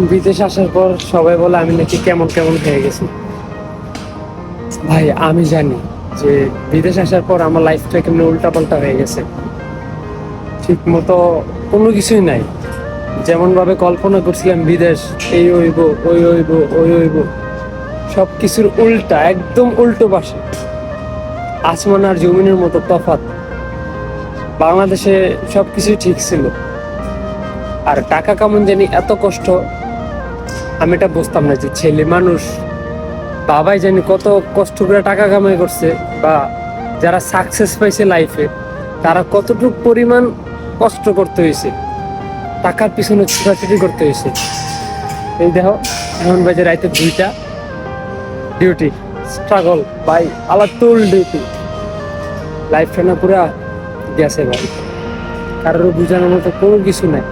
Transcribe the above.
বিদেশ আসার পর সবাই বলে আমি নাকি কেমন কেমন হয়ে গেছি। ভাই আমি জানি যে বিদেশ আসার পর আমার লাইফটা কেমন উল্টা পাল্টা হয়ে গেছে। ঠিক মতো কোনো কিছুই নাই। যেমন ভাবে কল্পনা করছিলাম বিদেশ এই হইব ওই হইব ওই হইব, সব কিছুর উল্টা, একদম উল্টো পাশে। আসমান আর জমিনের মতো তফাৎ। বাংলাদেশে সবকিছু ঠিক ছিল, আর টাকা কেমন জানি এত কষ্ট। আমি এটা বুঝতাম না যে ছেলে মানুষ, বাবাই জানি কত কষ্ট করে টাকা কামাই করছে, বা যারা সাকসেস পাইছে লাইফে তারা কতটুকু পরিমাণ কষ্ট করতে হয়েছে, টাকার পিছনে ছোটাছুটি করতে হয়েছে। এই দেখো এখন বাজে রাইতে 2টা, ডিউটি, স্ট্রাগল ভাই, আলাদা টুল ডিউটি। লাইফটা না পুরা গেছে ভাই, কারোর বোঝানোর মতো কোনো কিছু নাই।